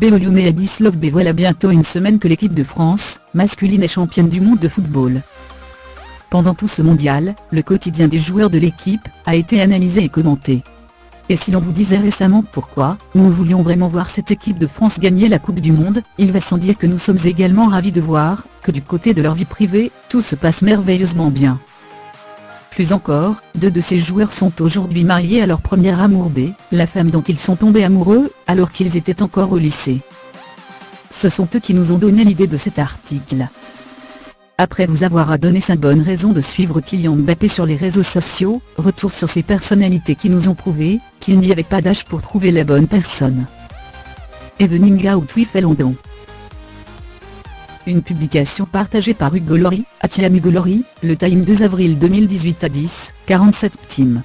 Lyonnais à Dislovbe. Voilà bientôt une semaine que l'équipe de France, masculine, est championne du monde de football. Pendant tout ce mondial, le quotidien des joueurs de l'équipe a été analysé et commenté. Et si l'on vous disait récemment pourquoi nous voulions vraiment voir cette équipe de France gagner la Coupe du Monde, il va sans dire que nous sommes également ravis de voir que du côté de leur vie privée, tout se passe merveilleusement bien. Plus encore, 2 de ces joueurs sont aujourd'hui mariés à leur premier amour B, la femme dont ils sont tombés amoureux, alors qu'ils étaient encore au lycée. Ce sont eux qui nous ont donné l'idée de cet article. Après vous avoir donné 5 bonnes raisons de suivre Kylian Mbappé sur les réseaux sociaux, retour sur ces personnalités qui nous ont prouvé qu'il n'y avait pas d'âge pour trouver la bonne personne. Evening Out with London. Une publication partagée par Hugo Lloris, Hugo Lloris, le Time 2 avril 2018 à 10:47 p.m.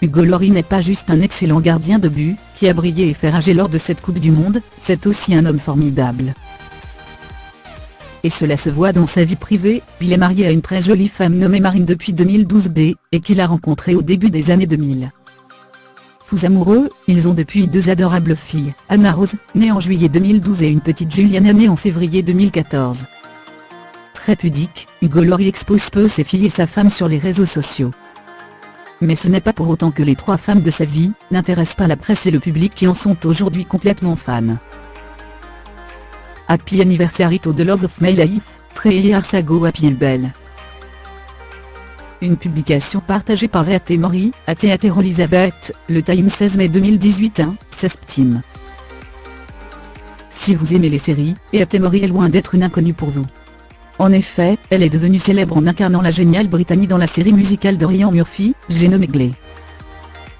Hugo Lloris n'est pas juste un excellent gardien de but, qui a brillé et fait rager lors de cette Coupe du Monde, c'est aussi un homme formidable. Et cela se voit dans sa vie privée, il est marié à une très jolie femme nommée Marine depuis 2012 et qu'il a rencontrée au début des années 2000. Fous amoureux, ils ont depuis 2 adorables filles, Anna Rose, née en juillet 2012 et une petite Juliana née en février 2014. Très pudique, Hugo Lloris expose peu ses filles et sa femme sur les réseaux sociaux. Mais ce n'est pas pour autant que les 3 femmes de sa vie n'intéressent pas la presse et le public qui en sont aujourd'hui complètement fans. Happy anniversary to the love of my life, 3 years ago happy and belle. Une publication partagée par Mori, Elizabeth, le Time 16 mai 2018 16 p.m. Si vous aimez les séries, Mori est loin d'être une inconnue pour vous. En effet, elle est devenue célèbre en incarnant la géniale Brittany dans la série musicale de Ryan Murphy, Genomegley.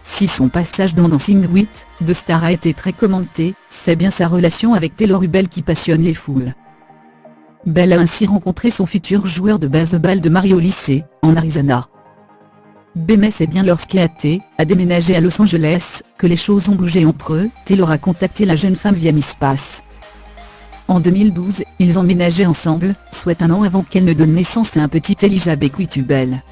Si son passage dans Dancing with the Stars a été très commenté, c'est bien sa relation avec Taylor Rubel qui passionne les foules. Belle a ainsi rencontré son futur joueur de baseball de Mario au lycée, en Arizona. Mais c'est bien lorsqu'A.T. a déménagé à Los Angeles, que les choses ont bougé entre eux. Taylor a contacté la jeune femme via MySpace. En 2012, ils emménageaient ensemble, soit 1 an avant qu'elle ne donne naissance à un petit Elijah Bequitubel.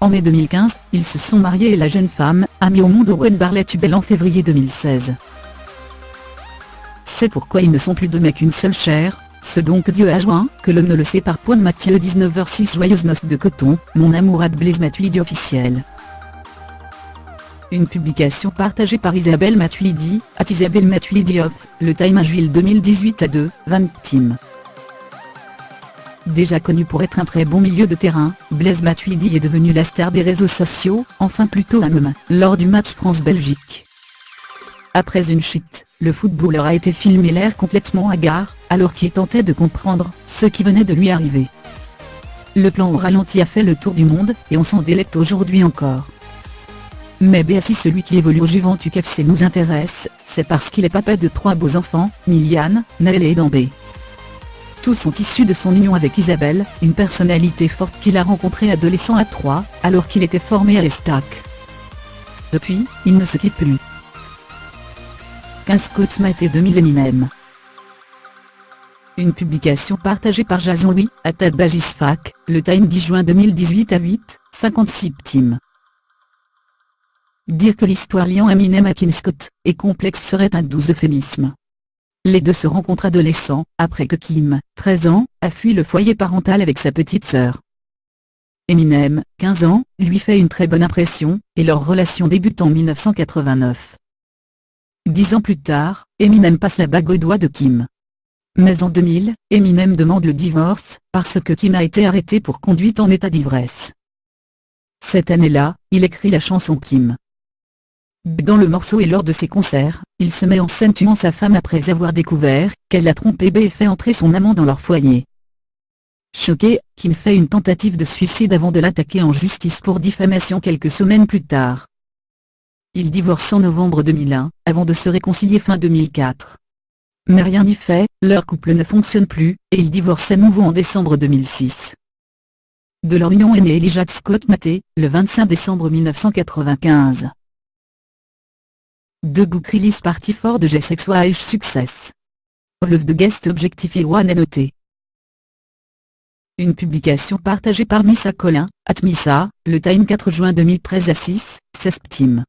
En mai 2015, ils se sont mariés et la jeune femme a mis au monde Owen Barlett-Hubel en février 2016. C'est pourquoi ils ne sont plus 2 mais qu'une seule chair, ce donc Dieu a joint, que l'homme ne le sépare point. Matthieu 19h06 Joyeuses noces de coton, mon amour à Blaise Matuidi officiel. Une publication partagée par Isabelle Matuidi, Isabelle Matuidi off, le Time avril 2018 à 2:20 p.m. Déjà connu pour être un très bon milieu de terrain, Blaise Matuidi est devenu la star des réseaux sociaux, enfin plutôt un homme, lors du match France-Belgique. Après une chute, le footballeur a été filmé l'air complètement hagard, alors qu'il tentait de comprendre ce qui venait de lui arriver. Le plan au ralenti a fait le tour du monde, et on s'en délecte aujourd'hui encore. Mais si celui qui évolue au Juventus FC nous intéresse, c'est parce qu'il est papa de 3 beaux enfants, Miliane, Naël et Dambé. Tous sont issus de son union avec Isabelle, une personnalité forte qu'il a rencontrée adolescent à 3, alors qu'il était formé à l'Estac. Depuis, ils ne se quittent plus. 15 Scott Maté 2000 Eminem. Une publication partagée par Jason Louis, @Bagisfac, le Time 10 juin 2018 à 8:56 p.m. Dire que l'histoire liant Eminem à Kim Scott est complexe serait un doux euphémisme. Les 2 se rencontrent adolescents, après que Kim, 13 ans, a fui le foyer parental avec sa petite sœur. Eminem, 15 ans, lui fait une très bonne impression, et leur relation débute en 1989. 10 ans plus tard, Eminem passe la bague au doigt de Kim. Mais en 2000, Eminem demande le divorce, parce que Kim a été arrêté pour conduite en état d'ivresse. Cette année-là, il écrit la chanson Kim. Dans le morceau et lors de ses concerts, il se met en scène tuant sa femme après avoir découvert qu'elle l'a trompé et fait entrer son amant dans leur foyer. Choqué, Kim fait une tentative de suicide avant de l'attaquer en justice pour diffamation quelques semaines plus tard. Ils divorcent en novembre 2001, avant de se réconcilier fin 2004. Mais rien n'y fait, leur couple ne fonctionne plus, et ils divorcent à nouveau en décembre 2006. De leur union est né Elijah Scott Maté, le 25 décembre 1995. 2 book release party for the G-Sex Success. Love the guest objectif one est noté. Une publication partagée par Missa Collin, @Missa, le Time 4 juin 2013 à 6:16 p.m.